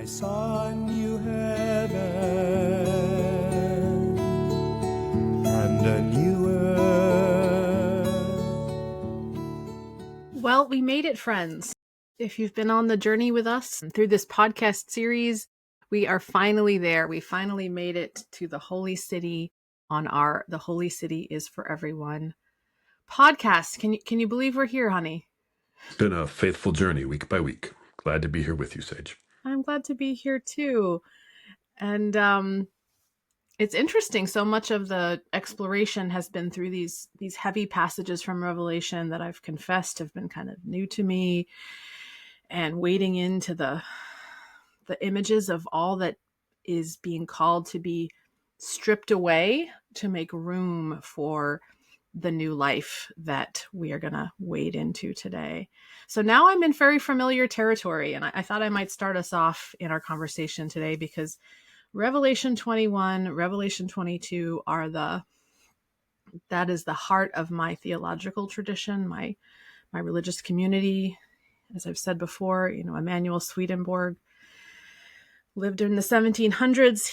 saw a new heaven and a new earth. Well, we made it, friends. If you've been on the journey with us through this podcast series, we are finally there. We finally made it to the Holy City on our The Holy City is for Everyone podcast. Can you believe we're here, honey? It's been a faithful journey week by week. Glad to be here with you, Sage. I'm glad to be here too. And it's interesting. So much of the exploration has been through these heavy passages from Revelation that I've confessed have been kind of new to me, and wading into the images of all that is being called to be stripped away to make room for the new life that we are going to wade into today. So now I'm in very familiar territory, and I thought I might start us off in our conversation today because Revelation 21, Revelation 22 that is the heart of my theological tradition, my religious community. As I've said before, Emanuel Swedenborg lived in the 1700s.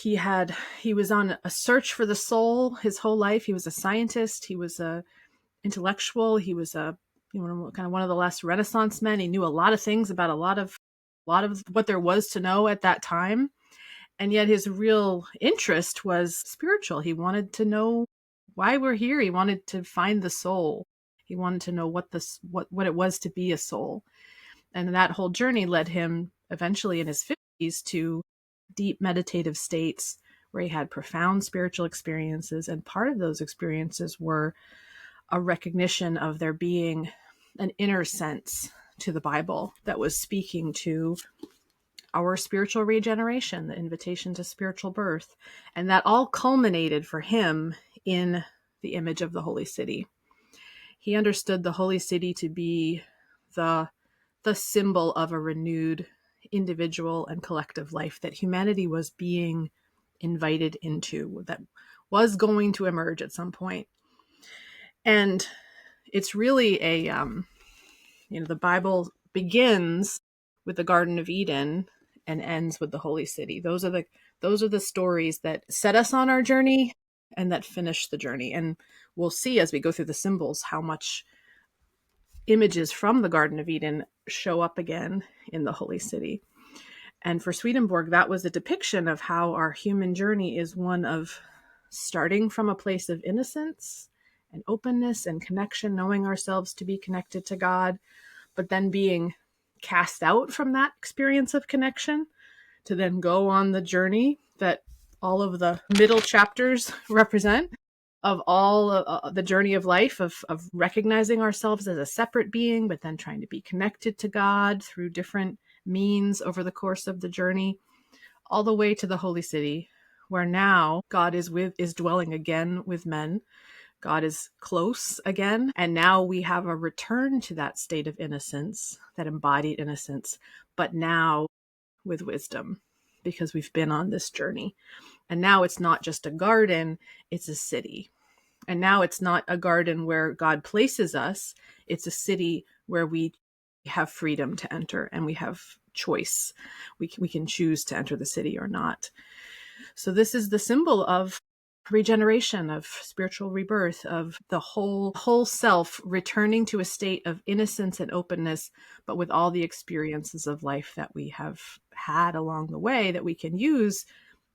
He was on a search for the soul his whole life. He was a scientist. He was a intellectual. He was kind of one of the last Renaissance men. He knew a lot of things about a lot of what there was to know at that time. And yet his real interest was spiritual. He wanted to know why we're here. He wanted to find the soul. He wanted to know what it was to be a soul. And that whole journey led him eventually in his 50s to deep meditative states where he had profound spiritual experiences. And part of those experiences were a recognition of there being an inner sense to the Bible that was speaking to our spiritual regeneration, the invitation to spiritual birth. And that all culminated for him in the image of the Holy City. He understood the Holy City to be the symbol of a renewed individual and collective life that humanity was being invited into, that was going to emerge at some point. And it's really the Bible begins with the Garden of Eden and ends with the Holy City. Those are the stories that set us on our journey and that finish the journey. And we'll see as we go through the symbols how much images from the Garden of Eden show up again in the Holy City. And for Swedenborg, that was a depiction of how our human journey is one of starting from a place of innocence and openness and connection, knowing ourselves to be connected to God, but then being cast out from that experience of connection to then go on the journey that all of the middle chapters represent, of all the journey of life, of recognizing ourselves as a separate being, but then trying to be connected to God through different means over the course of the journey, all the way to the Holy City, where now God is dwelling again with men. God is close again. And now we have a return to that state of innocence, that embodied innocence, but now with wisdom, because we've been on this journey. And now it's not just a garden, it's a city. And now it's not a garden where God places us, it's a city where we have freedom to enter and we have choice. We can choose to enter the city or not. So this is the symbol of regeneration, of spiritual rebirth, of the whole self returning to a state of innocence and openness, but with all the experiences of life that we have had along the way that we can use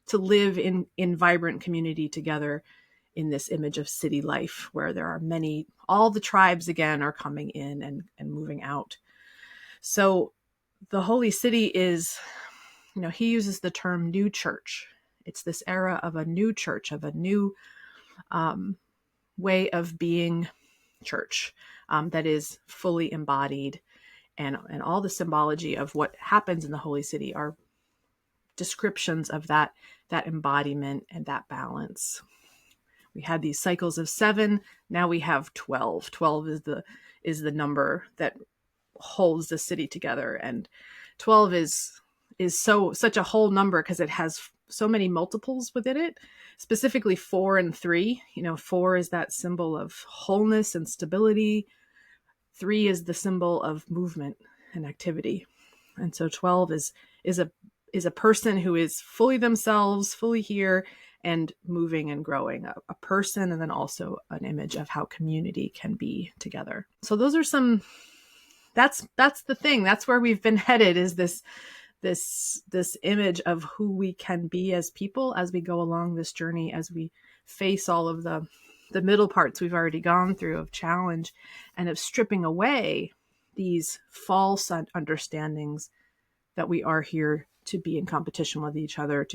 to live in vibrant community together in this image of city life, where there are all the tribes again are coming in and moving out. So the Holy City is, he uses the term new church. It's this era of a new church, of a new way of being church that is fully embodied. And all the symbology of what happens in the Holy City are descriptions of that embodiment and that balance. We had these cycles of 7. Now we have 12. 12 is the number that holds the city together. And 12 is such a whole number because it has so many multiples within it, specifically 4 and 3. 4 is that symbol of wholeness and stability. 3 is the symbol of movement and activity. And so 12 is a is a person who is fully themselves, fully here, and moving and growing, a person, and then also an image of how community can be together. So those are some, that's the thing. That's where we've been headed, is this image of who we can be as people as we go along this journey, as we face all of the middle parts we've already gone through of challenge and of stripping away these false understandings that we are here to be in competition with each other,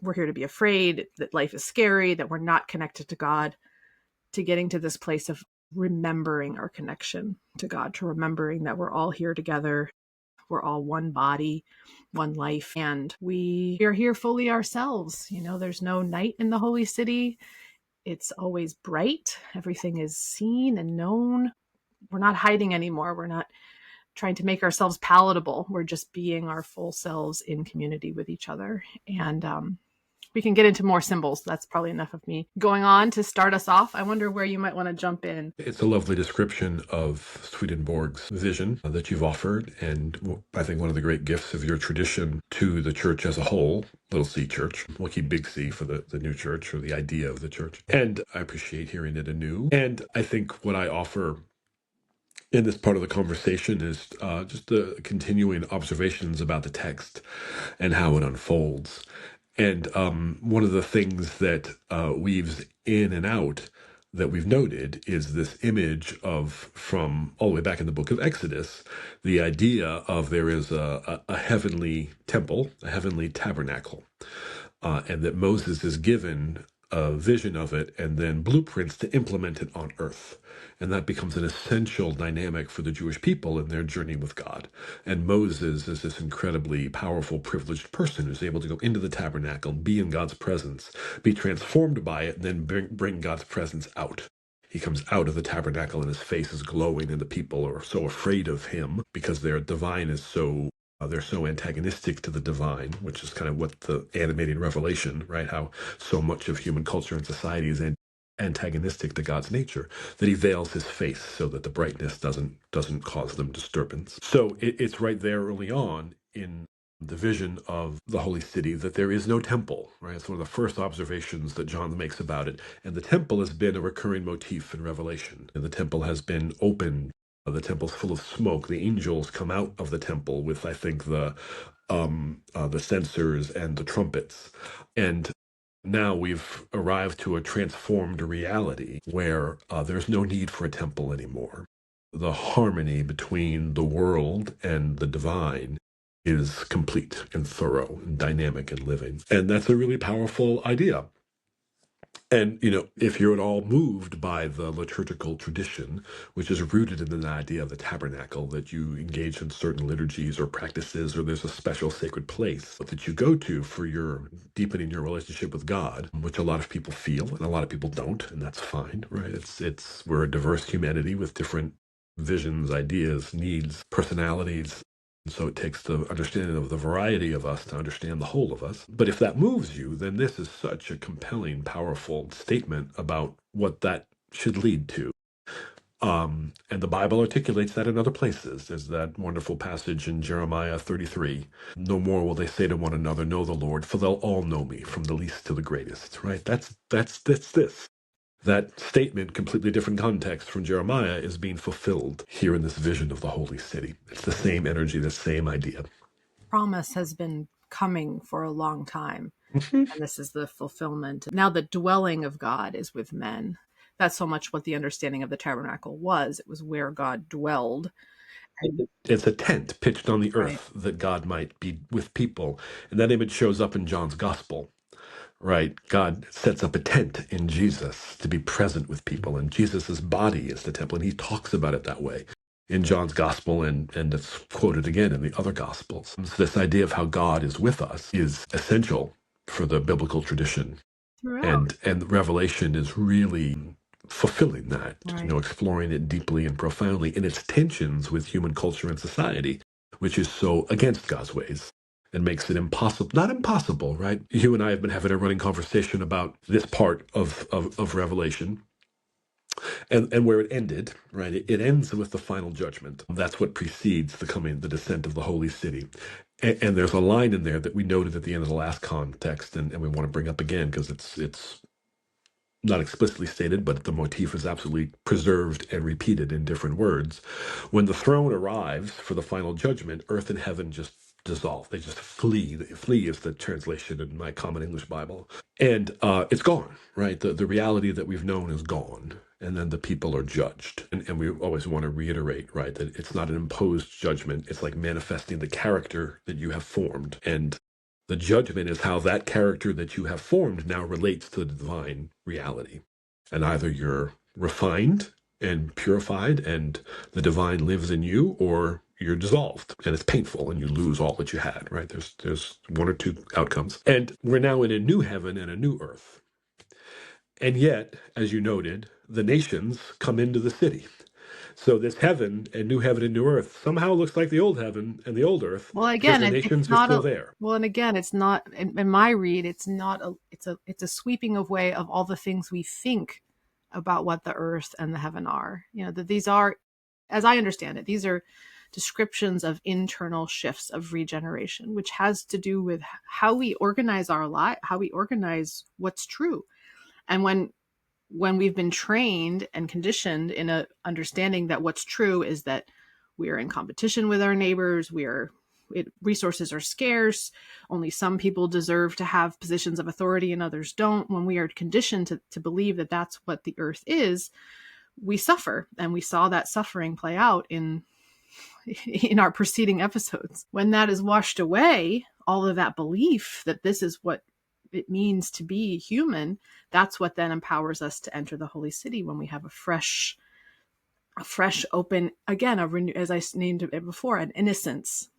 we're here to be afraid, that life is scary, that we're not connected to God, to getting to this place of remembering our connection to God, to remembering that we're all here together. We're all one body, one life, and we are here fully ourselves. There's no night in the holy city. It's always bright. Everything is seen and known. We're not hiding anymore. We're not trying to make ourselves palatable. We're just being our full selves in community with each other. And we can get into more symbols. That's probably enough of me going on to start us off. I wonder where you might want to jump in. It's a lovely description of Swedenborg's vision that you've offered, and I think one of the great gifts of your tradition to the church as a whole, little c church. We'll keep big C for the new church, or the idea of the church. And I appreciate hearing it anew. And I think what I offer in this part of the conversation is just the continuing observations about the text and how it unfolds. And one of the things that weaves in and out that we've noted is this image of, from all the way back in the book of Exodus, the idea of there is a heavenly temple, a heavenly tabernacle, and that Moses is given a vision of it and then blueprints to implement it on earth. And that becomes an essential dynamic for the Jewish people in their journey with God. And Moses is this incredibly powerful, privileged person who's able to go into the tabernacle, be in God's presence, be transformed by it, and then bring God's presence out. He comes out of the tabernacle and his face is glowing, and the people are so afraid of him because their divine is so they're so antagonistic to the divine, which is kind of what the animating revelation, right? How so much of human culture and society is antagonistic to God's nature, that he veils his face so that the brightness doesn't cause them disturbance. So it's right there early on in the vision of the holy city that there is no temple, right? It's one of the first observations that John makes about it. And the temple has been a recurring motif in Revelation. And the temple has been opened. The temple's full of smoke. The angels come out of the temple with, I think, the censers and the trumpets. And now we've arrived to a transformed reality where there's no need for a temple anymore. The harmony between the world and the divine is complete and thorough and dynamic and living. And that's a really powerful idea. And, if you're at all moved by the liturgical tradition, which is rooted in the idea of the tabernacle, that you engage in certain liturgies or practices, or there's a special sacred place that you go to for your deepening your relationship with God, which a lot of people feel and a lot of people don't, and that's fine, right? We're a diverse humanity with different visions, ideas, needs, personalities. So it takes the understanding of the variety of us to understand the whole of us. But if that moves you, then this is such a compelling, powerful statement about what that should lead to. And the Bible articulates that in other places. There's that wonderful passage in Jeremiah 33. No more will they say to one another, know the Lord, for they'll all know me, from the least to the greatest, right? That's this. That statement, completely different context from Jeremiah, is being fulfilled here in this vision of the holy city. It's the same energy, the same idea. Promise has been coming for a long time, Mhm. and this is the fulfillment. Now the dwelling of God is with men. That's so much what the understanding of the tabernacle was. It was where God dwelled. It's a tent pitched on the Right. earth that God might be with people. And that image shows up in John's gospel. Right, God sets up a tent in Jesus to be present with people, and Jesus's body is the temple, and he talks about it that way in John's gospel, and it's quoted again in the other gospels. So this idea of how God is with us is essential for the biblical tradition, Throughout. and Revelation is really fulfilling that, Right. exploring it deeply and profoundly in its tensions with human culture and society, which is so against God's ways. And makes it impossible, not impossible, right? You and I have been having a running conversation about this part of Revelation, And where it ended, right? It ends with the final judgment. That's what precedes the descent of the holy city. And there's a line in there that we noted at the end of the last context, and we want to bring up again because it's not explicitly stated, but the motif is absolutely preserved and repeated in different words. When the throne arrives for the final judgment, earth and heaven just dissolve. They just flee. Flee is the translation in my Common English Bible. And it's gone, right? The reality that we've known is gone. And then the people are judged. And we always want to reiterate, right, that it's not an imposed judgment. It's like manifesting the character that you have formed. And the judgment is how that character that you have formed now relates to the divine reality. And either you're refined and purified and the divine lives in you, or you're dissolved and it's painful and you lose all that you had, right? There's one or two outcomes. And we're now in a new heaven and a new earth. And yet, as you noted, the nations come into the city. So this heaven and new earth somehow looks like the old heaven and the old earth, Well, because again, the it's nations are not still a there. well, and again, it's not in my read. It's not a. It's a sweeping away of all the things we think about what the earth and the heaven are. You know, that these are, as I understand it, these are descriptions of internal shifts of regeneration, which has to do with how we organize our life, how we organize what's true, and when we've been trained and conditioned in a understanding that what's true is that we are in competition with our neighbors, resources are scarce, only some people deserve to have positions of authority and others don't. When we are conditioned to believe that that's what the earth is, we suffer. And we saw that suffering play out in our preceding episodes. When that is washed away, all of that belief that this is what it means to be human, that's what then empowers us to enter the holy city, when we have a fresh open, again, as I named it before, an innocence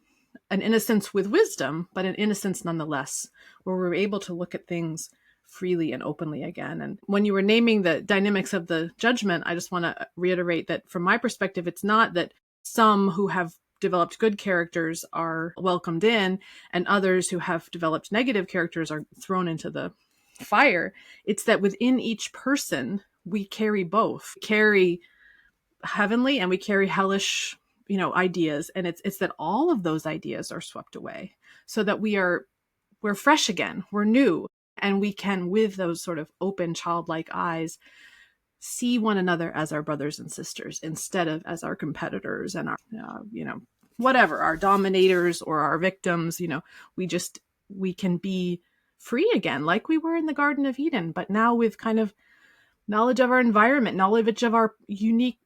with wisdom, but an innocence nonetheless, where we're able to look at things freely and openly again. And when you were naming the dynamics of the judgment, I just want to reiterate that from my perspective, it's not that some who have developed good characters are welcomed in and others who have developed negative characters are thrown into the fire. It's that within each person, we carry both. We carry heavenly and we carry hellish, ideas. And it's that all of those ideas are swept away so that we're fresh again, we're new. And we can, with those sort of open childlike eyes, see one another as our brothers and sisters instead of as our competitors and our, whatever, our dominators or our victims. We can be free again, like we were in the Garden of Eden, but now with kind of knowledge of our environment, knowledge of our unique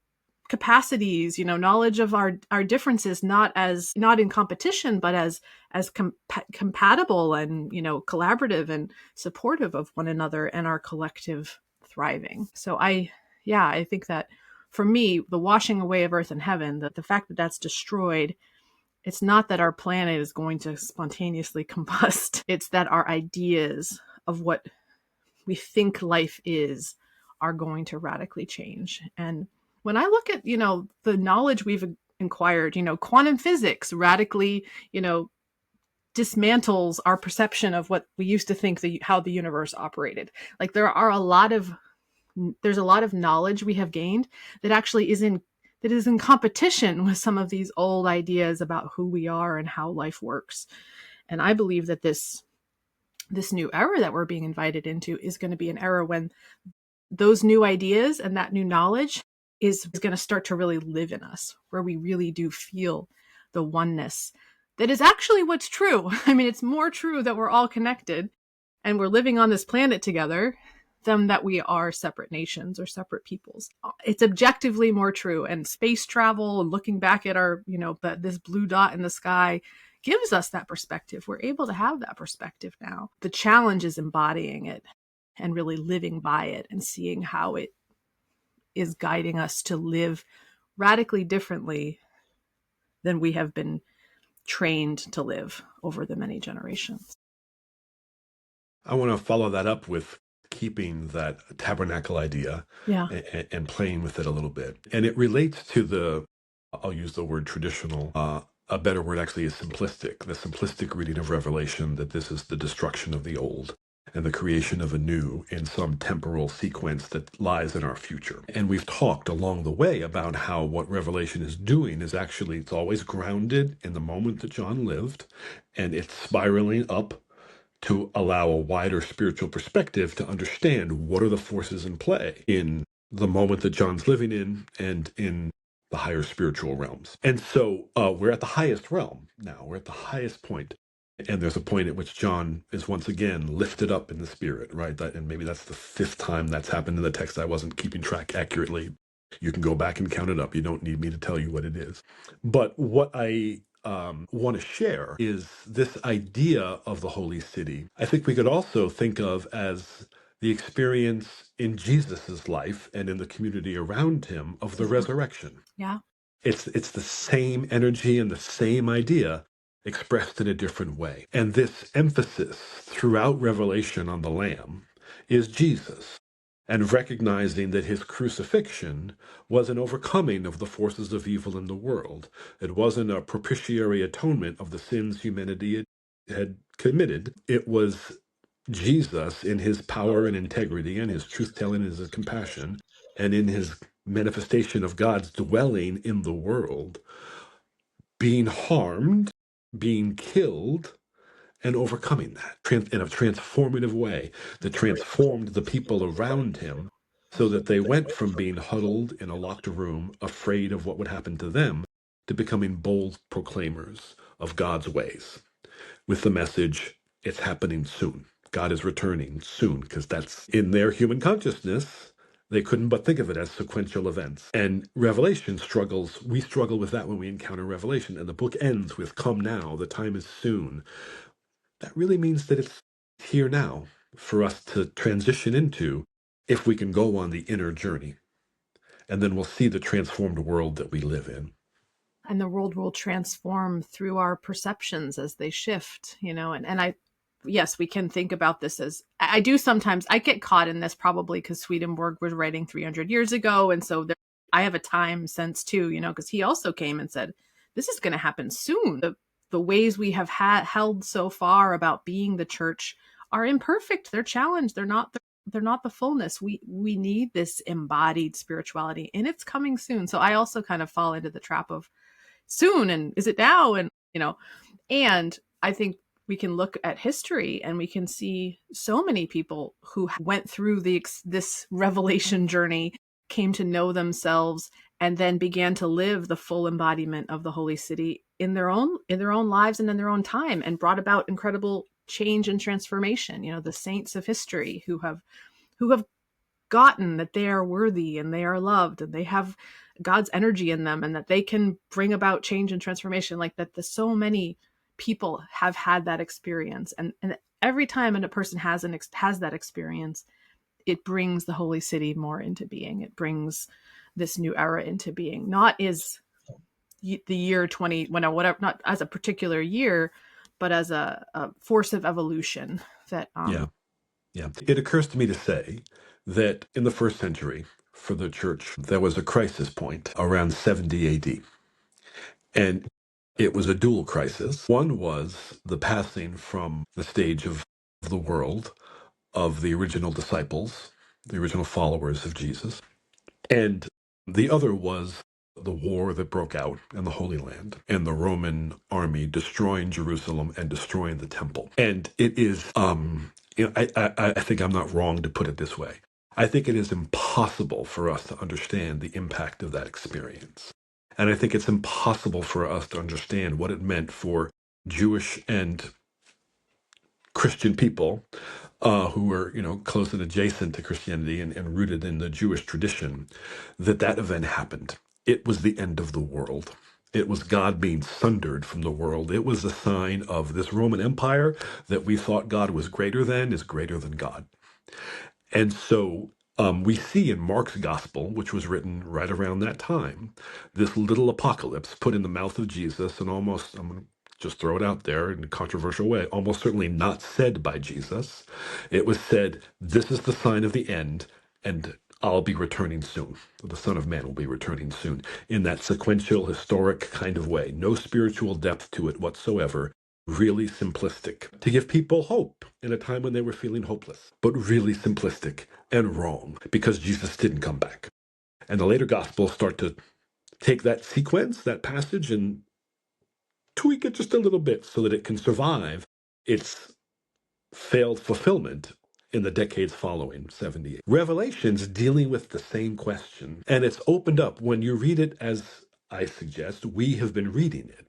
capacities, knowledge of our differences, not in competition, but as compatible and, collaborative and supportive of one another and our collective thriving. So I think that for me, the washing away of earth and heaven, the fact that that's destroyed, it's not that our planet is going to spontaneously combust. It's that our ideas of what we think life is are going to radically change. And when I look at, the knowledge we've acquired, quantum physics radically, dismantles our perception of what we used to think how the universe operated. Like there's a lot of knowledge we have gained that actually is in competition with some of these old ideas about who we are and how life works. And I believe that this new era that we're being invited into is going to be an era when those new ideas and that new knowledge is going to start to really live in us, where we really do feel the oneness that is actually what's true. I mean, it's more true that we're all connected and we're living on this planet together than that we are separate nations or separate peoples. It's objectively more true. And space travel and looking back at our, this blue dot in the sky gives us that perspective. We're able to have that perspective now. The challenge is embodying it and really living by it and seeing how it is guiding us to live radically differently than we have been trained to live over the many generations. I want to follow that up with keeping that tabernacle idea and playing with it a little bit. And it relates to I'll use the word traditional, a better word actually is simplistic, the simplistic reading of Revelation, that this is the destruction of the old. and the creation of a new in some temporal sequence that lies in our future. And we've talked along the way about how what Revelation is doing is actually, it's always grounded in the moment that John lived, and it's spiraling up to allow a wider spiritual perspective to understand what are the forces in play in the moment that John's living in and in the higher spiritual realms. And so we're at the highest realm now. We're at the highest point. And there's a point at which John is once again lifted up in the spirit, right? And maybe that's the fifth time that's happened in the text. I wasn't keeping track accurately. You can go back and count it up. You don't need me to tell you what it is. But what I want to share is this idea of the holy city. I think we could also think of as the experience in Jesus's life and in the community around him of the resurrection. Yeah. It's the same energy and the same idea expressed in a different way. And this emphasis throughout Revelation on the Lamb is Jesus, and recognizing that his crucifixion was an overcoming of the forces of evil in the world. It wasn't a propitiatory atonement of the sins humanity had committed. It was Jesus in his power and integrity and his truth-telling and his compassion and in his manifestation of God's dwelling in the world, being harmed, being killed, and overcoming that in a transformative way that transformed the people around him so that they went from being huddled in a locked room, afraid of what would happen to them, to becoming bold proclaimers of God's ways with the message, it's happening soon. God is returning soon, because that's in their human consciousness. They couldn't but think of it as sequential events. And Revelation struggles, we struggle with that when we encounter Revelation. And the book ends with, come now, the time is soon. That really means that it's here now for us to transition into if we can go on the inner journey. And then we'll see the transformed world that we live in. And the world will transform through our perceptions as they shift, and yes, we can think about this as, I do sometimes, I get caught in this probably because Swedenborg was writing 300 years ago. And so I have a time sense too, because he also came and said, this is going to happen soon. The ways we have held so far about being the church are imperfect. They're challenged. They're not the fullness. We need this embodied spirituality, and it's coming soon. So I also kind of fall into the trap of soon, and is it now? And, and I think we can look at history and we can see so many people who went through this revelation journey, came to know themselves, and then began to live the full embodiment of the holy city in their own lives and in their own time, and brought about incredible change and transformation. The saints of history who have gotten that they are worthy and they are loved and they have God's energy in them and that they can bring about change and transformation, like that. So many people have had that experience, and every time a person has that experience, it brings the holy city more into being. It brings this new era into being, not as the year 20, whatever, not as a particular year, but as a force of evolution that Yeah. It occurs to me to say that in the first century for the church, there was a crisis point around 70 AD. And it was a dual crisis. One was the passing from the stage of the world of the original disciples, the original followers of Jesus. And the other was the war that broke out in the Holy Land and the Roman army destroying Jerusalem and destroying the temple. And it is, I think I'm not wrong to put it this way. I think it is impossible for us to understand the impact of that experience. And I think it's impossible for us to understand what it meant for Jewish and Christian people who were, close and adjacent to Christianity and rooted in the Jewish tradition, that event happened. It was the end of the world. It was God being sundered from the world. It was a sign of this Roman Empire that we thought God was greater than is greater than God. And so we see in Mark's gospel, which was written right around that time, this little apocalypse put in the mouth of Jesus, and almost, I'm going to just throw it out there in a controversial way, almost certainly not said by Jesus. It was said, this is the sign of the end, and I'll be returning soon. The Son of Man will be returning soon, in that sequential, historic kind of way. No spiritual depth to it whatsoever, really simplistic, to give people hope in a time when they were feeling hopeless, but really simplistic and wrong because Jesus didn't come back. And the later Gospels start to take that sequence, that passage, and tweak it just a little bit so that it can survive its failed fulfillment in the decades following 78. Revelation's dealing with the same question, and it's opened up when you read it as I suggest we have been reading it.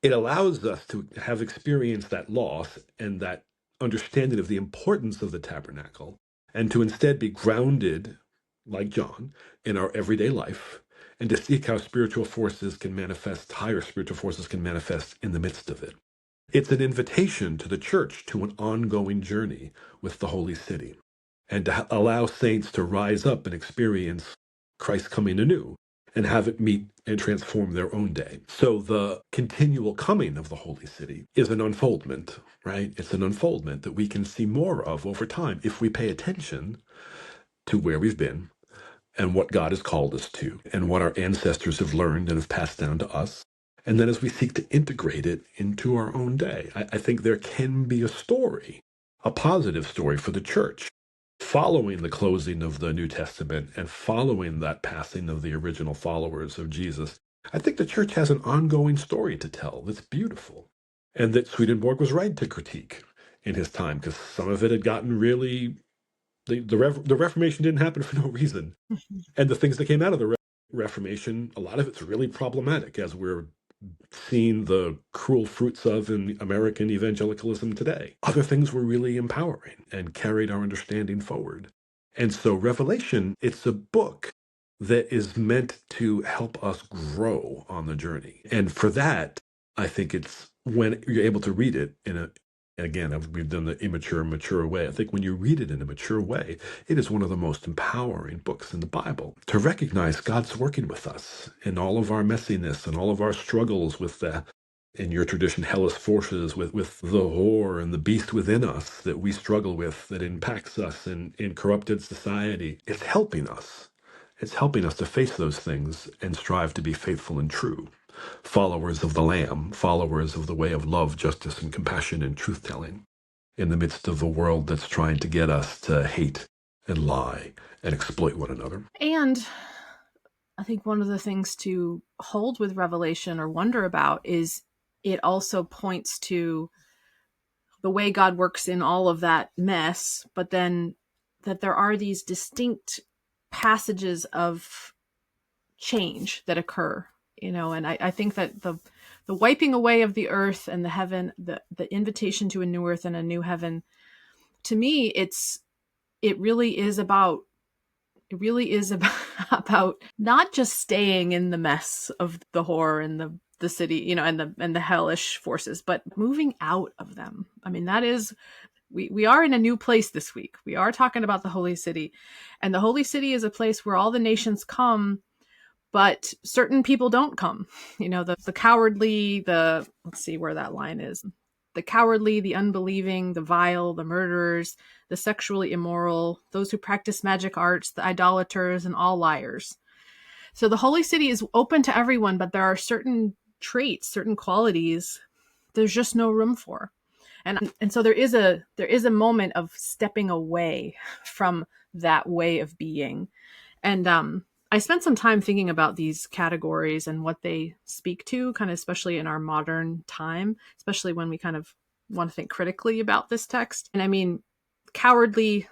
It allows us to have experienced that loss and that understanding of the importance of the tabernacle, and to instead be grounded, like John, in our everyday life, and to see how spiritual forces can manifest, higher spiritual forces can manifest in the midst of it. It's an invitation to the church to an ongoing journey with the holy city, and to allow saints to rise up and experience Christ coming anew and have it meet and transform their own day. So the continual coming of the holy city is an unfoldment, right? It's an unfoldment that we can see more of over time if we pay attention to where we've been and what God has called us to and what our ancestors have learned and have passed down to us. And then as we seek to integrate it into our own day, I think there can be a story, a positive story for the church, following the closing of the New Testament and following that passing of the original followers of Jesus. I think the church has an ongoing story to tell that's beautiful, and that Swedenborg was right to critique in his time, because some of it had gotten really, the Reformation didn't happen for no reason. And the things that came out of the Reformation, a lot of it's really problematic, as we're seeing the cruel fruits of in American evangelicalism today. Other things were really empowering and carried our understanding forward. And so Revelation, it's a book that is meant to help us grow on the journey. And for that, I think it's when you're able to read it in a, again, we've done the immature, mature way. I think when you read it in a mature way, it is one of the most empowering books in the Bible to recognize God's working with us in all of our messiness and all of our struggles with the, in your tradition, hellish forces, with the whore and the beast within us that we struggle with, that impacts us in corrupted society. It's helping us. It's helping us to face those things and strive to be faithful and true. Followers of the Lamb, followers of the way of love, justice, and compassion and truth-telling in the midst of a world that's trying to get us to hate and lie and exploit one another. And I think one of the things to hold with Revelation or wonder about is it also points to the way God works in all of that mess, but then that there are these distinct passages of change that occur, and I think that the wiping away of the earth and the heaven, the invitation to a new earth and a new heaven, to me, it really is about about not just staying in the mess of the whore and the city, and the hellish forces, but moving out of them. I mean, that is, we are in a new place this week. We are talking about the holy city, and the holy city is a place where all the nations come, but certain people don't come. The cowardly, let's see where that line is. The cowardly, the unbelieving, the vile, the murderers, the sexually immoral, those who practice magic arts, the idolaters, and all liars. So the holy city is open to everyone, but there are certain traits, certain qualities there's just no room for. And so there is a moment of stepping away from that way of being. And I spent some time thinking about these categories and what they speak to, kind of especially in our modern time, especially when we kind of want to think critically about this text. And I mean, cowardly,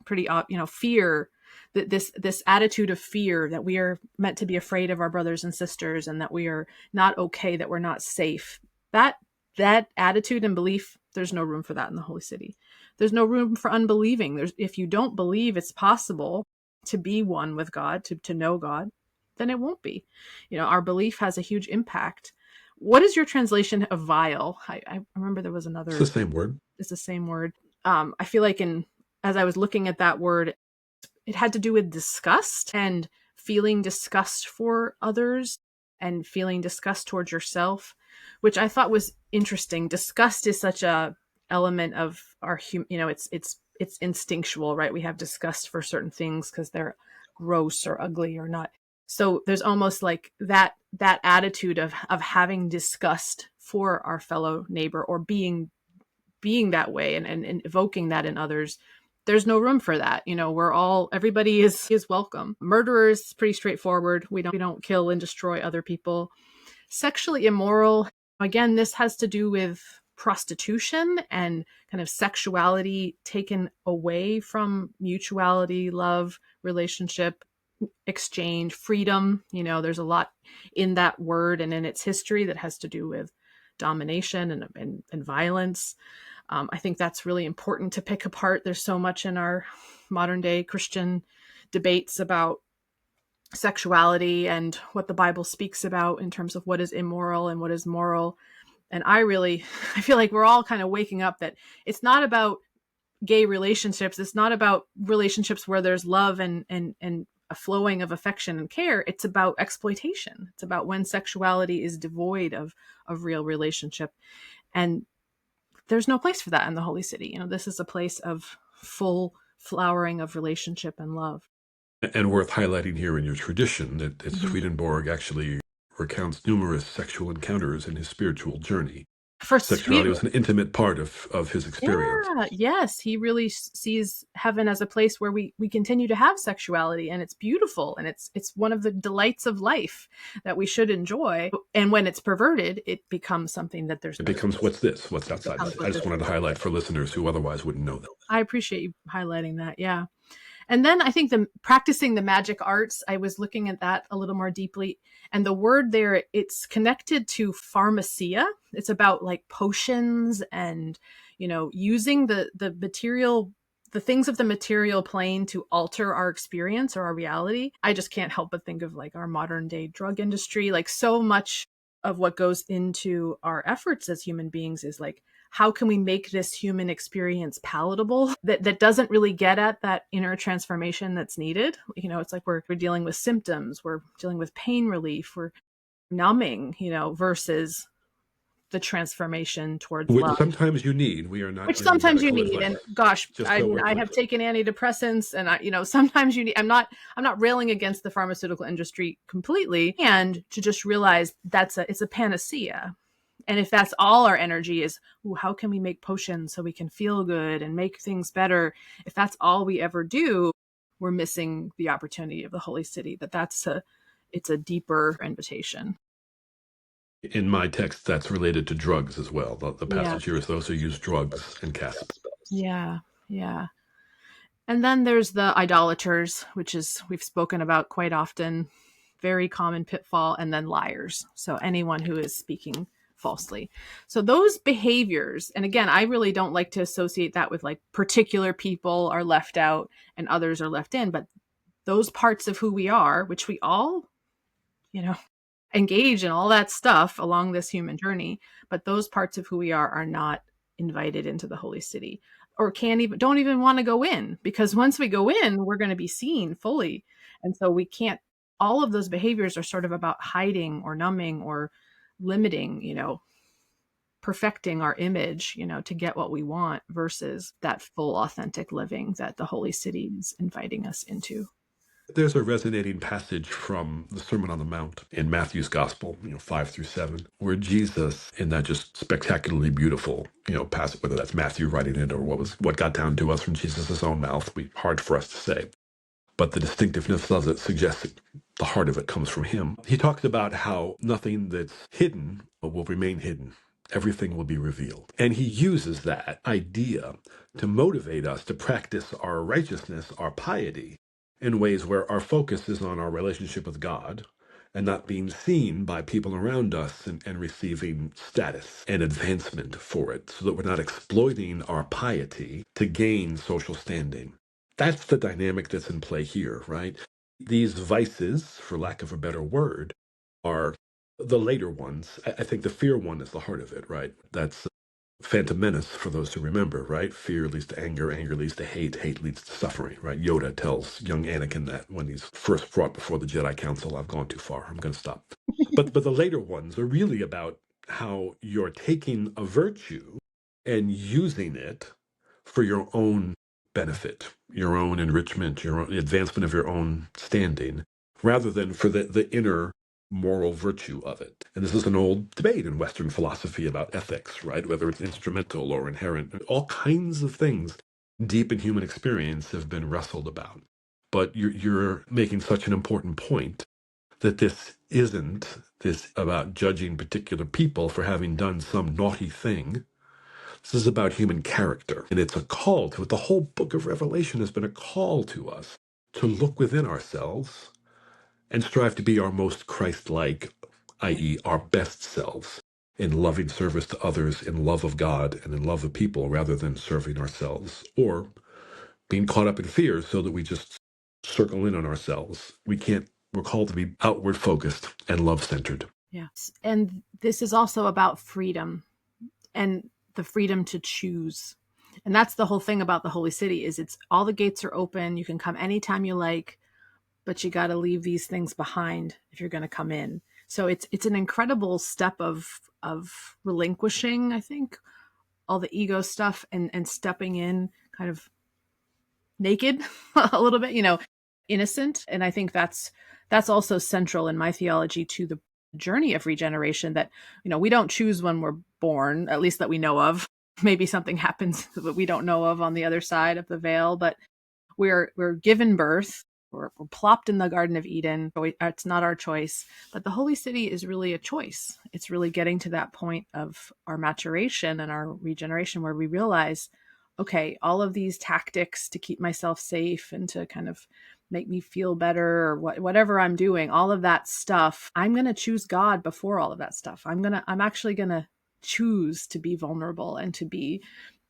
pretty, fear, this attitude of fear that we are meant to be afraid of our brothers and sisters and that we are not okay, that we're not safe. That attitude and belief, there's no room for that in the holy city. There's no room for unbelieving. If you don't believe it's possible to be one with God, to know God, then it won't be. Our belief has a huge impact. What is your translation of vile? I remember there was another. It's the same word. It's the same word. I feel like as I was looking at that word, it had to do with disgust and feeling disgust for others and feeling disgust towards yourself, which I thought was interesting. Disgust is such a element of our it's instinctual, right? We have disgust for certain things because they're gross or ugly or not. So there's almost like that attitude of having disgust for our fellow neighbor or being that way and evoking that in others, there's no room for that. Everybody is welcome. Murderers, pretty straightforward. We don't kill and destroy other people. Sexually immoral, again, this has to do with prostitution and kind of sexuality taken away from mutuality, love, relationship, exchange, freedom. There's a lot in that word and in its history that has to do with domination and violence. I think that's really important to pick apart. There's so much in our modern day Christian debates about sexuality and what the Bible speaks about in terms of what is immoral and what is moral. And I feel like we're all kind of waking up that it's not about gay relationships. It's not about relationships where there's love and a flowing of affection and care. It's about exploitation. It's about when sexuality is devoid of real relationship. And there's no place for that in the Holy City. This is a place of full flowering of relationship and love. And worth highlighting here in your tradition that Mm-hmm. Swedenborg actually recounts numerous sexual encounters in his spiritual journey. For Sexuality was an intimate part of his experience. Yeah, yes, he really sees heaven as a place where we continue to have sexuality, and it's beautiful, and it's one of the delights of life that we should enjoy. And when it's perverted, it becomes something that there's. It becomes what's outside. I just wanted to highlight for listeners who otherwise wouldn't know that. I appreciate you highlighting that. Yeah. And then I think practicing the magic arts, I was looking at that a little more deeply. And the word there, it's connected to pharmacia. It's about like potions and, using the material, the things of the material plane to alter our experience or our reality. I just can't help but think of like our modern day drug industry. Like so much of what goes into our efforts as human beings is like, how can we make this human experience palatable that doesn't really get at that inner transformation that's needed? It's like we're dealing with symptoms, we're dealing with pain relief, we're numbing, versus the transformation towards Which love. sometimes you need. We are not. Which sometimes you need, and gosh, I have taken antidepressants, and sometimes you need. I'm not railing against the pharmaceutical industry completely, and to just realize it's a panacea. And if that's all our energy is, how can we make potions so we can feel good and make things better? If that's all we ever do, we're missing the opportunity of the Holy City. It's a deeper invitation. In my text, that's related to drugs as well. The passage here is those who use drugs and cast. Yeah, yeah. And then there's the idolaters, which is we've spoken about quite often, very common pitfall, and then liars. So anyone who is speaking falsely. So those behaviors, and again, I really don't like to associate that with like particular people are left out and others are left in, but those parts of who we are, which we all, engage in all that stuff along this human journey, but those parts of who we are not invited into the Holy City or don't even want to go in, because once we go in, we're going to be seen fully. And so we can't, all of those behaviors are sort of about hiding or numbing or limiting, perfecting our image, to get what we want versus that full authentic living that the Holy City is inviting us into. There's a resonating passage from the Sermon on the Mount in Matthew's Gospel, 5-7, where Jesus, in that just spectacularly beautiful, passage, whether that's Matthew writing it or what got down to us from Jesus' own mouth, hard for us to say. But the distinctiveness of it suggests that the heart of it comes from him. He talks about how nothing that's hidden will remain hidden. Everything will be revealed. And he uses that idea to motivate us to practice our righteousness, our piety, in ways where our focus is on our relationship with God and not being seen by people around us and receiving status and advancement for it, so that we're not exploiting our piety to gain social standing. That's the dynamic that's in play here, right? These vices, for lack of a better word, are the later ones. I think the fear one is the heart of it, right? That's Phantom Menace, for those who remember, right? Fear leads to anger, anger leads to hate, hate leads to suffering, right? Yoda tells young Anakin that when he's first brought before the Jedi Council. I've gone too far. I'm going to stop. But the later ones are really about how you're taking a virtue and using it for your own benefit, your own enrichment, your own advancement of your own standing, rather than for the inner moral virtue of it. And this is an old debate in Western philosophy about ethics, right? Whether it's instrumental or inherent, all kinds of things deep in human experience have been wrestled about. But you're making such an important point that this isn't this about judging particular people for having done some naughty thing. This is about human character. And it's a call to it. The whole book of Revelation has been a call to us to look within ourselves and strive to be our most Christ-like, i.e., our best selves, in loving service to others, in love of God, and in love of people, rather than serving ourselves, or being caught up in fear so that we just circle in on ourselves. We're called to be outward focused and love-centered. Yes. And this is also about freedom and the freedom to choose. And that's the whole thing about the Holy City is it's all the gates are open. You can come anytime you like, but you got to leave these things behind if you're going to come in. So it's an incredible step of relinquishing, I think, all the ego stuff and stepping in kind of naked a little bit, innocent. And I think that's also central in my theology to the journey of regeneration, that, we don't choose when we're born, at least that we know of. Maybe something happens that we don't know of on the other side of the veil, but we're given birth. We're plopped in the Garden of Eden. It's not our choice, but the Holy City is really a choice. It's really getting to that point of our maturation and our regeneration where we realize, okay, all of these tactics to keep myself safe and to kind of make me feel better or whatever I'm doing, all of that stuff, I'm going to choose God before all of that stuff. I'm actually going to choose to be vulnerable and to be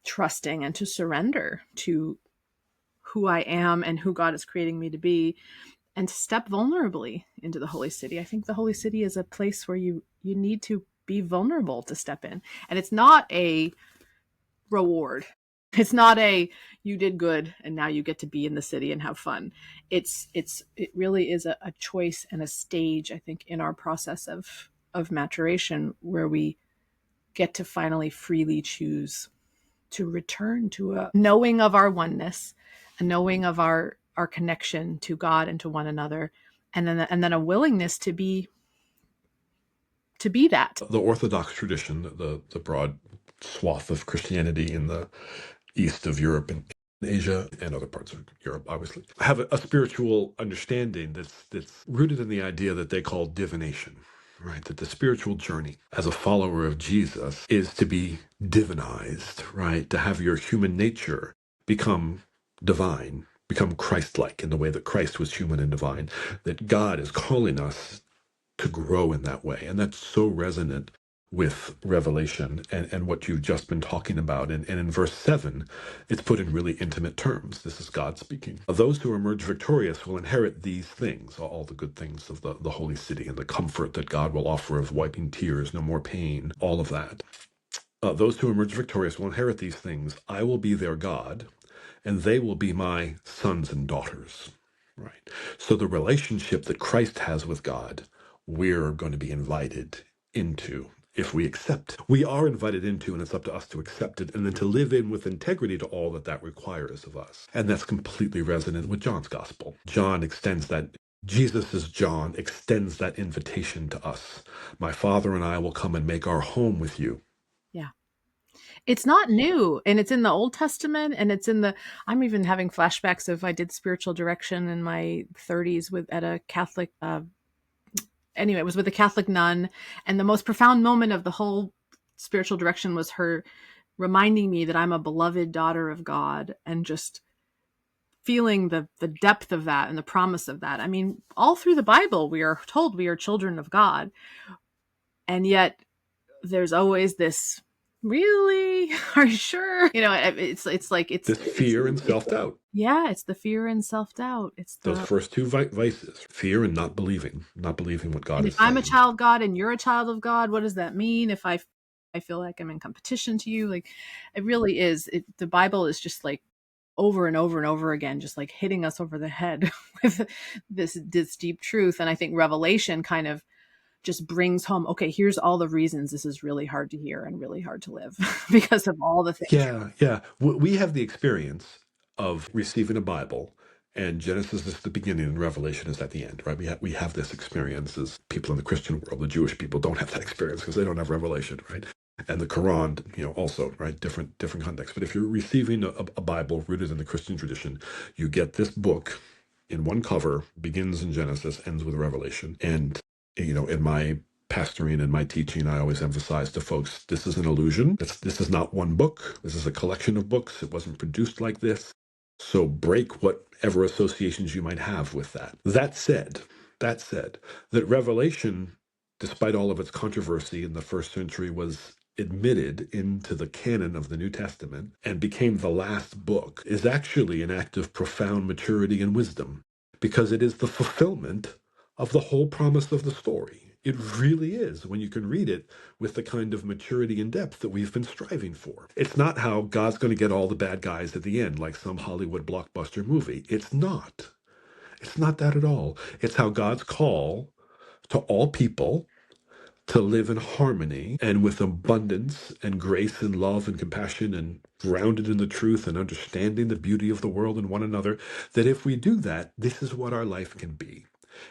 trusting and to surrender to who I am and who God is creating me to be, and to step vulnerably into the Holy City. I think the Holy City is a place where you need to be vulnerable to step in. And it's not a reward. It's not a, you did good and now you get to be in the city and have fun. It really is a choice and a stage, I think, in our process of maturation where we get to finally freely choose to return to a knowing of our oneness, a knowing of our connection to God and to one another, and then a willingness to be that. The Orthodox tradition, the broad swath of Christianity in the east of Europe and Asia and other parts of Europe, obviously, have a spiritual understanding that's rooted in the idea that they call divination, right? That the spiritual journey as a follower of Jesus is to be divinized, right? To have your human nature become divine, become Christ-like in the way that Christ was human and divine, that God is calling us to grow in that way. And that's so resonant with Revelation and what you've just been talking about. And in verse 7, it's put in really intimate terms. This is God speaking. Those who emerge victorious will inherit these things, all the good things of the Holy City and the comfort that God will offer of wiping tears, no more pain, all of that. Those who emerge victorious will inherit these things. I will be their God, and they will be my sons and daughters. Right. So the relationship that Christ has with God, we're going to be invited into if we accept. We are invited into, and it's up to us to accept it and then to live in with integrity to all that requires of us. And that's completely resonant with John's gospel. John extends that. Jesus as John extends that invitation to us. My Father and I will come and make our home with you. Yeah. It's not new, and it's in the Old Testament, and I'm even having flashbacks of I did spiritual direction in my 30s at a Catholic, anyway, it was with a Catholic nun, and the most profound moment of the whole spiritual direction was her reminding me that I'm a beloved daughter of God, and just feeling the depth of that and the promise of that. I mean, all through the Bible, we are told we are children of God, and yet there's always this, really? Are you sure? It's like this fear and self-doubt. Yeah, it's the fear and self-doubt. It's those first two vices: fear and not believing what God is saying. If I'm a child of God and you're a child of God, what does that mean? If I feel like I'm in competition to you, like it really is. The Bible is just like over and over and over again, just like hitting us over the head with this deep truth. And I think Revelation kind of just brings home, okay, here's all the reasons this is really hard to hear and really hard to live because of all the things. Yeah. We have the experience of receiving a Bible And Genesis is the beginning and Revelation is at the end, right? We have this experience as people in the Christian world. The Jewish people don't have that experience because they don't have Revelation, right? And the Quran, also, right? Different context. But if you're receiving a Bible rooted in the Christian tradition, you get this book in one cover, begins in Genesis, ends with Revelation. And, in my pastoring and my teaching, I always emphasize to folks, this is an illusion. This is not one book. This is a collection of books. It wasn't produced like this. So break whatever associations you might have with that. That said, that Revelation, despite all of its controversy in the first century, was admitted into the canon of the New Testament and became the last book, is actually an act of profound maturity and wisdom, because it is the fulfillment of the whole promise of the story. It really is, when you can read it with the kind of maturity and depth that we've been striving for. It's not how God's going to get all the bad guys at the end, like some Hollywood blockbuster movie. It's not. It's not that at all. It's how God's call to all people to live in harmony and with abundance and grace and love and compassion and grounded in the truth and understanding the beauty of the world and one another, that if we do that, this is what our life can be.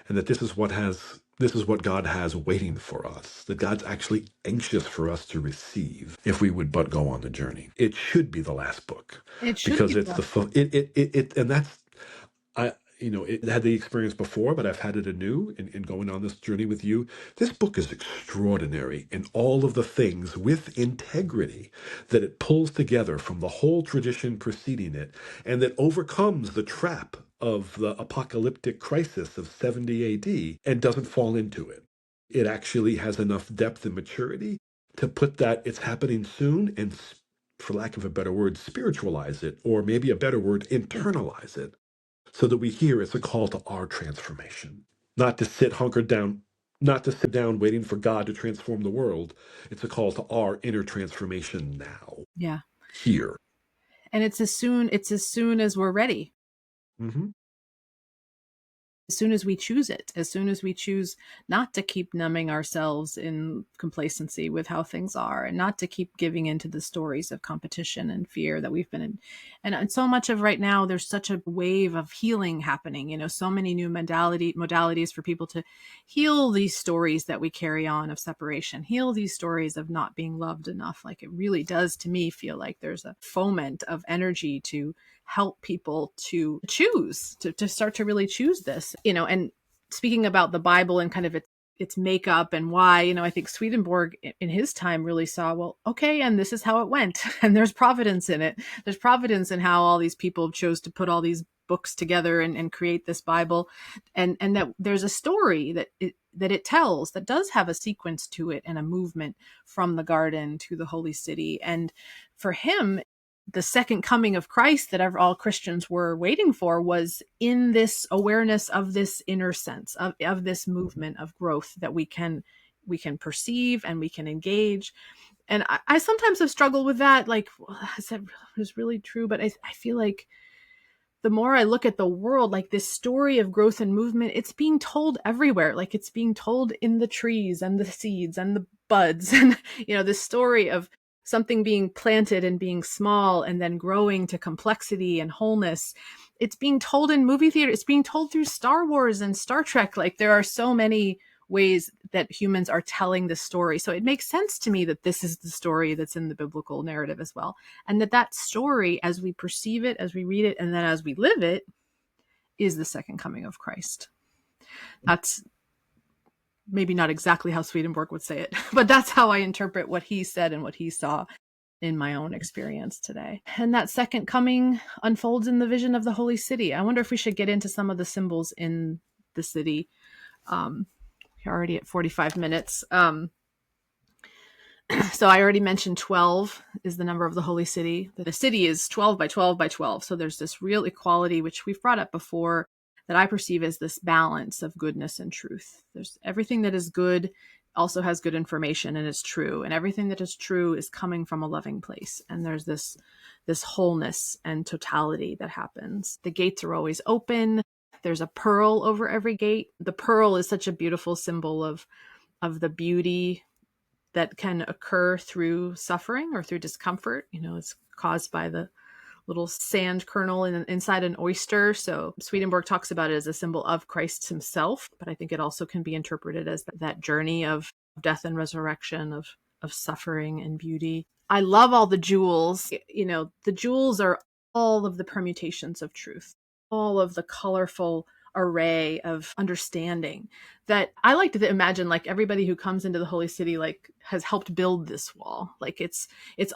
And that this is what God has waiting for us, that God's actually anxious for us to receive if we would but go on the journey. It should be the last book, It should because be it's the and that's, I, it had the experience before, but I've had it anew in going on this journey with you. This book is extraordinary in all of the things with integrity that it pulls together from the whole tradition preceding it, and that overcomes the trap of the apocalyptic crisis of 70 AD and doesn't fall into it. It actually has enough depth and maturity to put that it's happening soon and, for lack of a better word, spiritualize it, or maybe a better word, internalize it, so that we hear it's a call to our transformation, not to sit hunkered down, not to sit down waiting for God to transform the world. It's a call to our inner transformation now, yeah. here. And it's as soon as we're ready. Mm-hmm. As soon as we choose it, as soon as we choose not to keep numbing ourselves in complacency with how things are, and not to keep giving into the stories of competition and fear that we've been in. And so much of right now, there's such a wave of healing happening, so many new modalities for people to heal these stories that we carry on of separation, heal these stories of not being loved enough. Like, it really does, to me, feel like there's a foment of energy to help people to choose, to start to really choose this, and speaking about the Bible and kind of its makeup and why, I think Swedenborg in his time really saw, well, okay, and this is how it went. And there's providence in it. There's providence in how all these people chose to put all these books together and create this Bible. And that there's a story that it tells that does have a sequence to it and a movement from the garden to the holy city. And for him, the second coming of Christ that all Christians were waiting for was in this awareness of this inner sense of this movement of growth that we can perceive and we can engage. And I sometimes have struggled with that. Like, is that really true? But I feel like the more I look at the world, like this story of growth and movement, it's being told everywhere. Like, it's being told in the trees and the seeds and the buds. And, this story of something being planted and being small and then growing to complexity and wholeness. It's being told in movie theater. It's being told through Star Wars and Star Trek. Like, there are so many ways that humans are telling this story. So it makes sense to me that this is the story that's in the biblical narrative as well. And that story, as we perceive it, as we read it, and then as we live it, is the second coming of Christ. That's maybe not exactly how Swedenborg would say it, but that's how I interpret what he said and what he saw in my own experience today. And that second coming unfolds in the vision of the holy city. I wonder if we should get into some of the symbols in the city. We're already at 45 minutes. So I already mentioned 12 is the number of the holy city. The city is 12 by 12 by 12. So there's this real equality, which we've brought up before, that I perceive as this balance of goodness and truth. There's everything that is good also has good information and is true. And everything that is true is coming from a loving place. And there's this wholeness and totality that happens. The gates are always open. There's a pearl over every gate. The pearl is such a beautiful symbol of the beauty that can occur through suffering or through discomfort. It's caused by the little sand kernel inside an oyster. So Swedenborg talks about it as a symbol of Christ himself, but I think it also can be interpreted as that journey of death and resurrection, of suffering and beauty. I love all the jewels. The jewels are all of the permutations of truth, all of the colorful array of understanding that I like to imagine, like everybody who comes into the holy city, like has helped build this wall. Like it's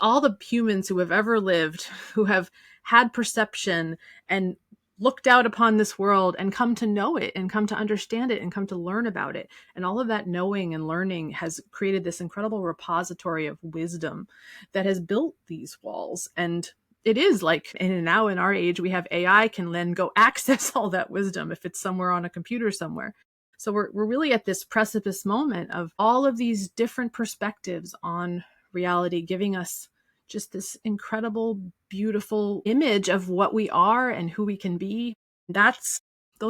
all the humans who have ever lived, who have had perception and looked out upon this world and come to know it and come to understand it and come to learn about it. And all of that knowing and learning has created this incredible repository of wisdom that has built these walls. And it is like, and now in our age, we have AI can then go access all that wisdom if it's somewhere on a computer somewhere. So we're really at this precipice moment of all of these different perspectives on reality, giving us just this incredible, beautiful image of what we are and who we can be. Those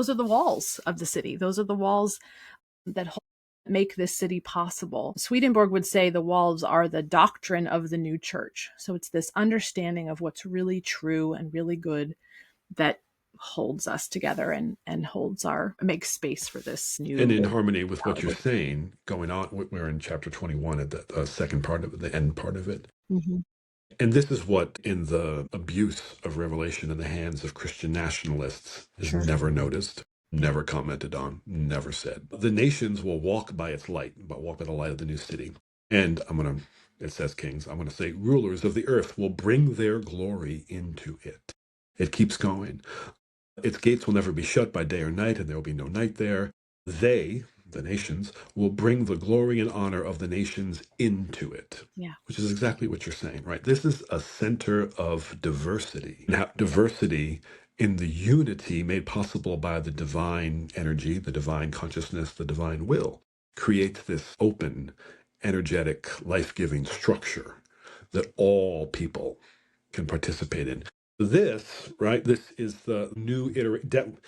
are the walls of the city. Those are the walls that make this city possible. Swedenborg would say the walls are the doctrine of the new church. So it's this understanding of what's really true and really good that holds us together and makes space for this new. And in harmony with what you're saying, going on, we're in chapter 21 at the second part of it, the end part of it. Mm-hmm. And this is what, in the abuse of Revelation in the hands of Christian nationalists, is never noticed, never commented on, never said. The nations will walk by its light, but walk by the light of the new city. And it says kings, I'm going to say rulers of the earth will bring their glory into it. It keeps going. Its gates will never be shut by day or night, and there will be no night there. They, the nations, will bring the glory and honor of the nations into it. Yeah. Which is exactly what you're saying, right? This is a center of diversity. Now, diversity in the unity made possible by the divine energy, the divine consciousness, the divine will, creates this open, energetic, life-giving structure that all people can participate in. This, right, this is the new iteration.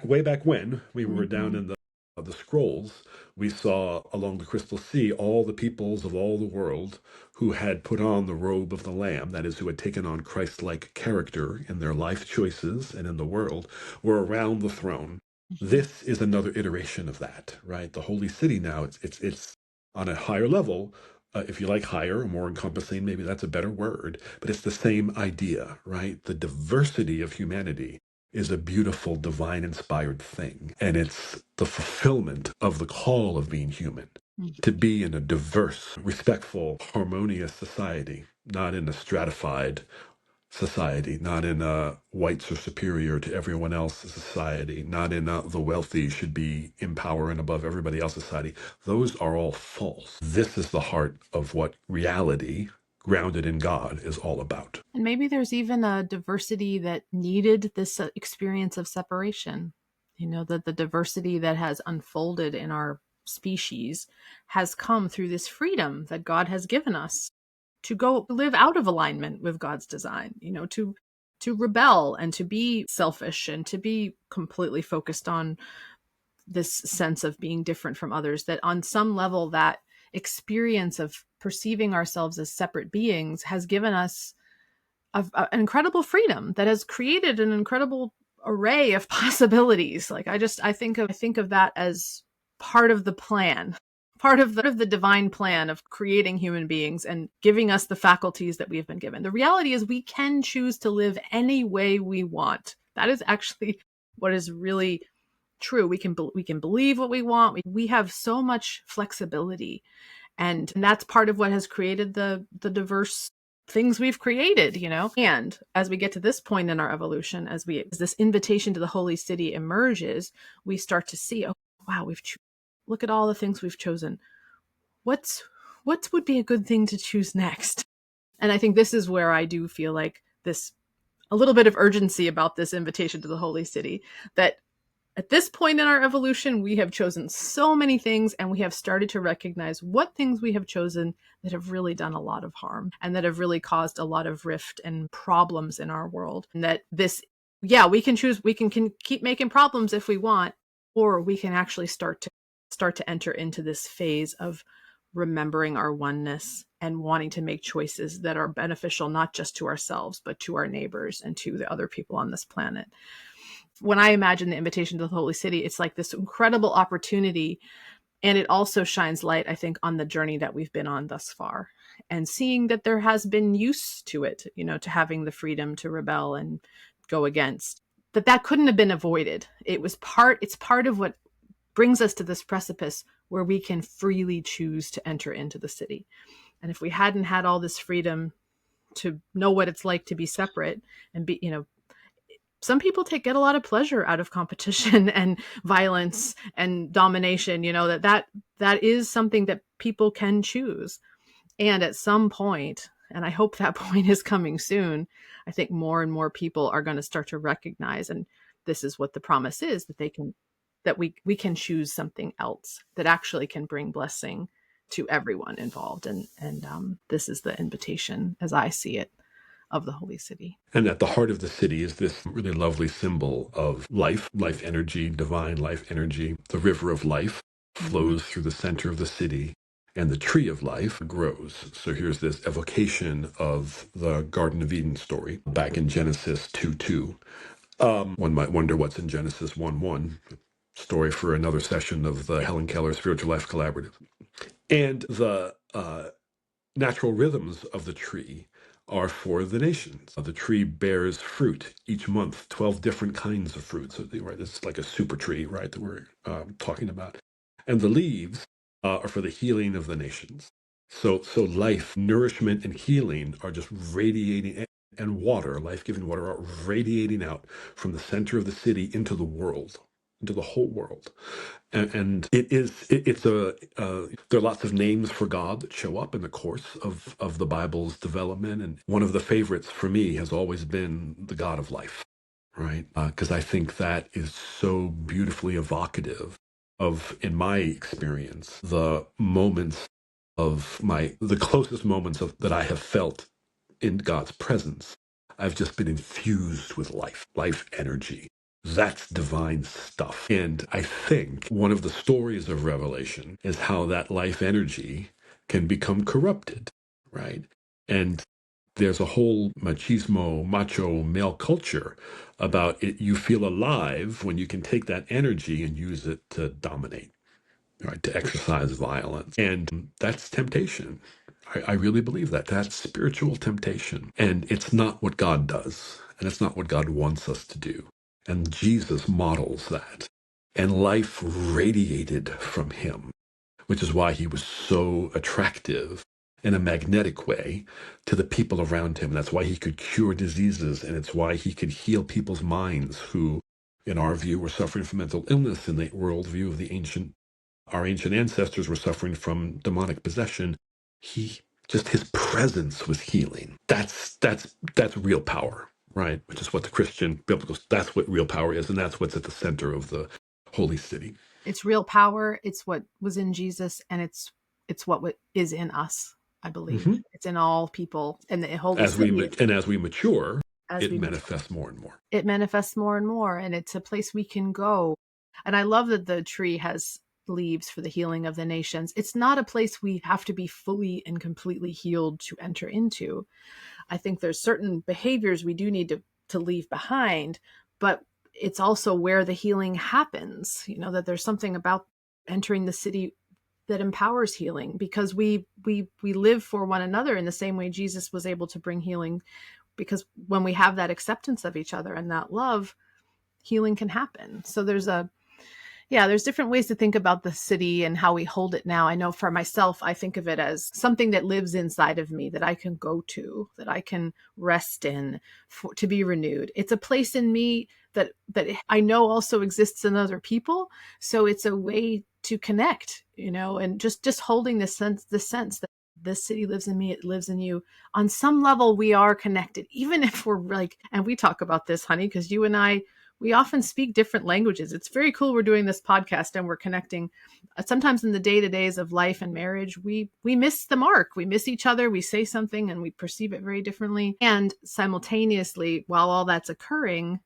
Way back when we were down in the scrolls, we saw along the crystal sea all the peoples of all the world who had put on the robe of the Lamb, that is, who had taken on Christ-like character in their life choices and in the world, were around the throne. This is another iteration of that, right? The holy city now, it's on a higher level. If you like higher or more encompassing, maybe that's a better word, but it's the same idea, right? The diversity of humanity is a beautiful, divine-inspired thing, and it's the fulfillment of the call of being human, to be in a diverse, respectful, harmonious society, not in a stratified society, not in a whites are superior to everyone else's society, not in the wealthy should be in power and above everybody else's society. Those are all false. This is the heart of what reality, grounded in God, is all about. And maybe there's even a diversity that needed this experience of separation. That the diversity that has unfolded in our species has come through this freedom that God has given us to go live out of alignment with God's design, to rebel and to be selfish and to be completely focused on this sense of being different from others, that on some level that experience of perceiving ourselves as separate beings has given us an incredible freedom that has created an incredible array of possibilities. Like I think of that as part of the plan, part of the divine plan of creating human beings and giving us the faculties that we have been given. The reality is we can choose to live any way we want. That is actually what is really true. We can believe what we want. We have so much flexibility, and that's part of what has created the diverse things we've created, And as we get to this point in our evolution, as this invitation to the holy city emerges, we start to see, oh wow, look at all the things we've chosen. What would be a good thing to choose next? And I think this is where I do feel like a little bit of urgency about this invitation to the holy city, that at this point in our evolution, we have chosen so many things, and we have started to recognize what things we have chosen that have really done a lot of harm and that have really caused a lot of rift and problems in our world. And that we can choose, we can keep making problems if we want, or we can actually start to enter into this phase of remembering our oneness and wanting to make choices that are beneficial, not just to ourselves, but to our neighbors and to the other people on this planet. When I imagine the invitation to the Holy City, it's like this incredible opportunity. And it also shines light, I think, on the journey that we've been on thus far, and seeing that there has been use to it, to having the freedom to rebel and go against, that couldn't have been avoided. It's part of what brings us to this precipice where we can freely choose to enter into the city. And if we hadn't had all this freedom to know what it's like to be separate and be, some people get a lot of pleasure out of competition and violence and domination, that is something that people can choose. And at some point, and I hope that point is coming soon, I think more and more people are going to start to recognize, and this is what the promise is, that we can choose something else that actually can bring blessing to everyone involved. And this is the invitation, as I see it, of the Holy City. And at the heart of the city is this really lovely symbol of life energy, divine life energy. The river of life flows through the center of the city, and the tree of life grows. So here's this evocation of the Garden of Eden story back in Genesis 2:2. One might wonder what's in Genesis 1:1. Story for another session of the Helen Keller Spiritual Life Collaborative. And the natural rhythms of the tree are for the nations. The tree bears fruit each month, 12 different kinds of fruit. So right, it's like a super tree, right, that we're talking about. And the leaves are for the healing of the nations. So life, nourishment, and healing are just radiating, and water, life-giving water, are radiating out from the center of the city into the world, into the whole world. And there are lots of names for God that show up in the course of the Bible's development. And one of the favorites for me has always been the God of life, right? Because I think that is so beautifully evocative of, in my experience, the closest moments that I have felt in God's presence. I've just been infused with life energy. That's divine stuff. And I think one of the stories of Revelation is how that life energy can become corrupted, right? And there's a whole macho male culture about it. You feel alive when you can take that energy and use it to dominate, right? To exercise violence. And that's temptation. I really believe that. That's spiritual temptation. And it's not what God does. And it's not what God wants us to do. And Jesus models that. And life radiated from him, which is why he was so attractive in a magnetic way to the people around him. That's why he could cure diseases. And it's why he could heal people's minds who, in our view, were suffering from mental illness. In the worldview of our ancient ancestors were suffering from demonic possession. His presence was healing. That's real power, right? Which is what the Christian biblical, that's what real power is. And that's what's at the center of the Holy City. It's real power. It's what was in Jesus, and it's what is in us, I believe. Mm-hmm. It's in all people. And the Holy City. As we mature, it manifests more and more. It manifests more and more, and it's a place we can go. And I love that the tree has leaves for the healing of the nations. It's not a place we have to be fully and completely healed to enter into. I think there's certain behaviors we do need to leave behind, but it's also where the healing happens, that there's something about entering the city that empowers healing, because we live for one another in the same way Jesus was able to bring healing, because when we have that acceptance of each other and that love, healing can happen. So there's different ways to think about the city and how we hold it now. I know for myself, I think of it as something that lives inside of me that I can go to, that I can rest in, to be renewed. It's a place in me that I know also exists in other people. So it's a way to connect, and just holding the sense that this city lives in me, it lives in you. On some level, we are connected, even if we're and we talk about this, honey, because you and I, we often speak different languages. It's very cool we're doing this podcast and we're connecting. Sometimes in the day-to-days of life and marriage, we miss the mark. We miss each other. We say something and we perceive it very differently. And simultaneously, while all that's occurring,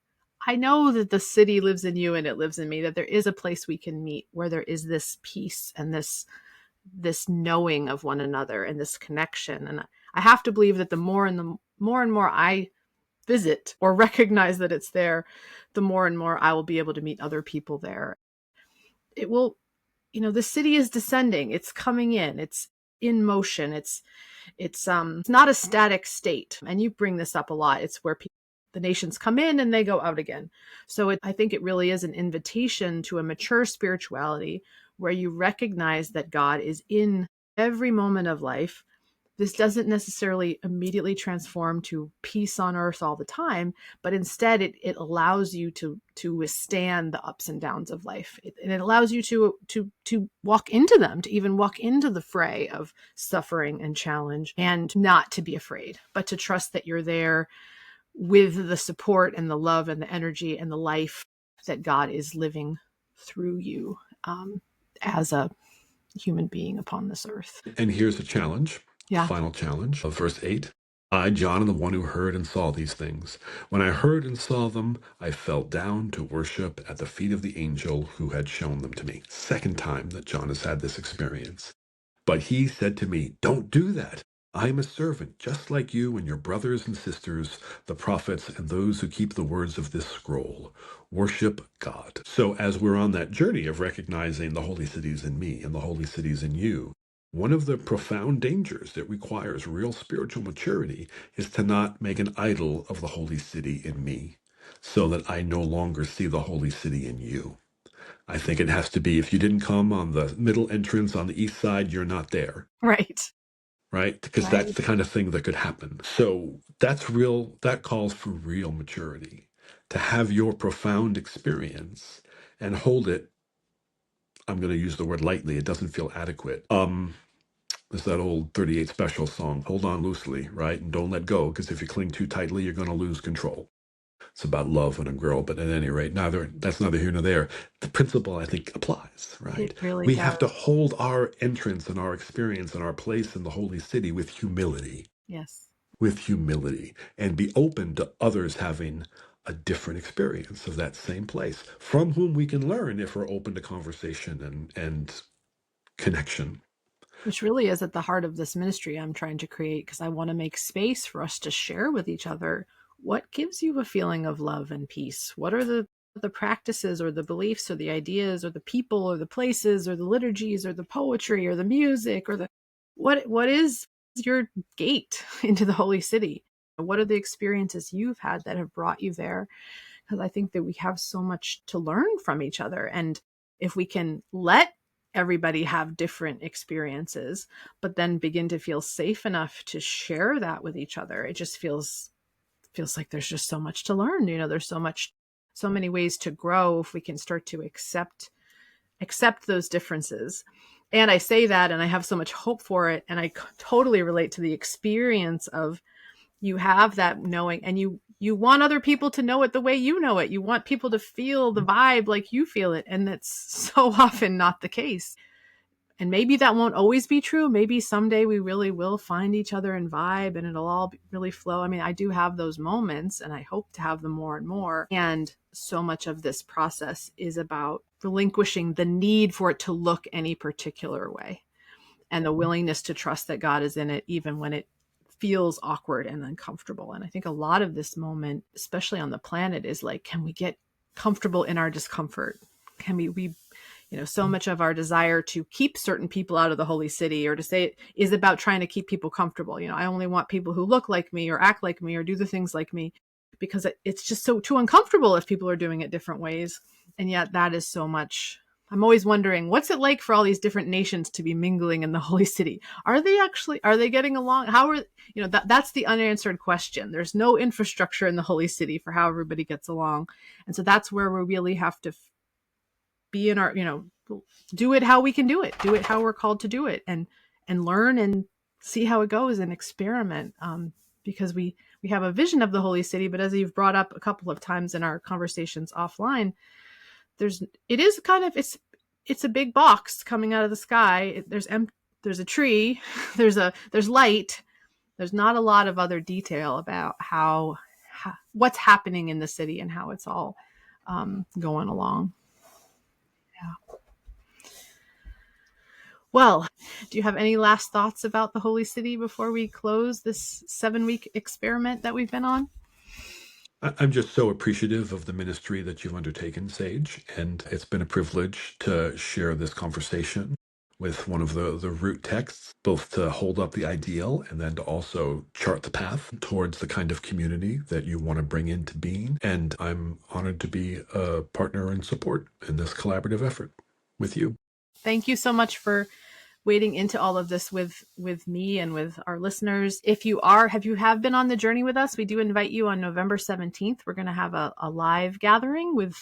I know that the city lives in you and it lives in me, that there is a place we can meet where there is this peace and this this knowing of one another and this connection. And I have to believe that the more and more I visit or recognize that it's there, the more and more I will be able to meet other people there. It will, the city is descending. It's coming in. It's in motion. It's not a static state. And you bring this up a lot. It's where the nations come in and they go out again. So I think it really is an invitation to a mature spirituality where you recognize that God is in every moment of life. This doesn't necessarily immediately transform to peace on earth all the time, but instead it allows you to withstand the ups and downs of life. And it allows you to walk into them, to even walk into the fray of suffering and challenge, and not to be afraid, but to trust that you're there with the support and the love and the energy and the life that God is living through you as a human being upon this earth. And here's a challenge. Yeah. Final challenge of verse 8. I, John, am the one who heard and saw these things. When I heard and saw them, I fell down to worship at the feet of the angel who had shown them to me. Second time that John has had this experience. But he said to me, don't do that. I am a servant, just like you and your brothers and sisters, the prophets, and those who keep the words of this scroll. Worship God. So as we're on that journey of recognizing the holy cities in me and the holy cities in you, one of the profound dangers that requires real spiritual maturity is to not make an idol of the holy city in me, so that I no longer see the holy city in you. I think it has to be, if you didn't come on the middle entrance on the east side, you're not there. Right. Right? Because that's the kind of thing that could happen. So that calls for real maturity, to have your profound experience and hold it. I'm going to use the word lightly. It doesn't feel adequate. There's that old 38 Special song, hold on loosely, right? And don't let go, because if you cling too tightly, you're going to lose control. It's about love and a girl, but at any rate, that's neither here nor there. The principle, I think, applies, right? It really We does. have to hold our entrance and our experience and our place in the holy city with humility. Yes. With humility, and be open to others having a different experience of that same place, from whom we can learn if we're open to conversation and connection. Which really is at the heart of this ministry I'm trying to create, because I want to make space for us to share with each other what gives you a feeling of love and peace. What are the practices or the beliefs or the ideas or the people or the places or the liturgies or the poetry or the music or what is your gate into the holy city? What are the experiences you've had that have brought you there? Because I think that we have so much to learn from each other. And if we can let everybody have different experiences, but then begin to feel safe enough to share that with each other, it just feels like there's just so much to learn. There's so many ways to grow if we can start to accept those differences. And I say that, and I have so much hope for it. And I totally relate to the experience of, you have that knowing, and you want other people to know it the way you know it. You want people to feel the vibe like you feel it. And that's so often not the case. And maybe that won't always be true. Maybe someday we really will find each other and vibe and it'll all really flow. I mean, I do have those moments and I hope to have them more and more. And so much of this process is about relinquishing the need for it to look any particular way and the willingness to trust that God is in it, even when it feels awkward and uncomfortable. And I think a lot of this moment, especially on the planet, is like, can we get comfortable in our discomfort? Can we so much of our desire to keep certain people out of the holy city, or to say it, is about trying to keep people comfortable. I only want people who look like me or act like me or do the things like me, because it's just so too uncomfortable if people are doing it different ways. And yet that is so much. I'm always wondering, what's it like for all these different nations to be mingling in the holy city? Are they getting along? How are, that's the unanswered question. There's no infrastructure in the holy city for how everybody gets along. And so that's where we really have to be in our, do it how we can do it how we're called to do it, and learn and see how it goes and experiment. Because we have a vision of the holy city, but as you've brought up a couple of times in our conversations offline, it's a big box coming out of the sky. There's a tree, there's light. There's not a lot of other detail about how what's happening in the city and how it's all going along. Yeah. Well, do you have any last thoughts about the Holy City before we close this 7-week experiment that we've been on? I'm just so appreciative of the ministry that you've undertaken, Sage, and it's been a privilege to share this conversation with one of the root texts, both to hold up the ideal and then to also chart the path towards the kind of community that you want to bring into being. And I'm honored to be a partner and support in this collaborative effort with you. Thank you so much for wading into all of this with me and with our listeners. If you have been on the journey with us, we do invite you on November 17th. We're going to have a live gathering with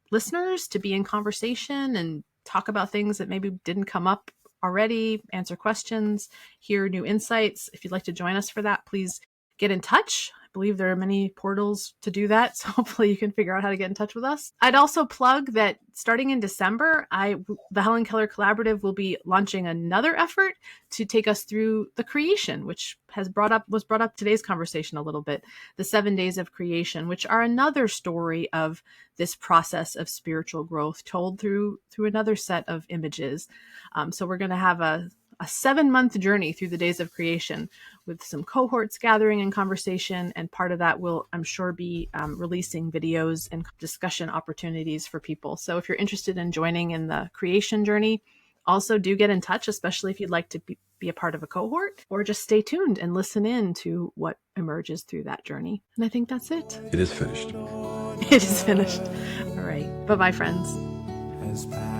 listeners to be in conversation and talk about things that maybe didn't come up already, answer questions, hear new insights. If you'd like to join us for that, please get in touch. I believe there are many portals to do that, so hopefully you can figure out how to get in touch with us. I'd also plug that starting in December, the Helen Keller Collaborative will be launching another effort to take us through the creation, which was brought up today's conversation a little bit, the 7 days of creation, which are another story of this process of spiritual growth told through another set of images. So we're going to have a 7-month journey through the days of creation with some cohorts gathering and conversation. And part of that will, I'm sure, be releasing videos and discussion opportunities for people. So if you're interested in joining in the creation journey, also do get in touch, especially if you'd like to be a part of a cohort, or just stay tuned and listen in to what emerges through that journey. And I think that's it. It is finished. It is finished. All right. Bye-bye, friends. has passed.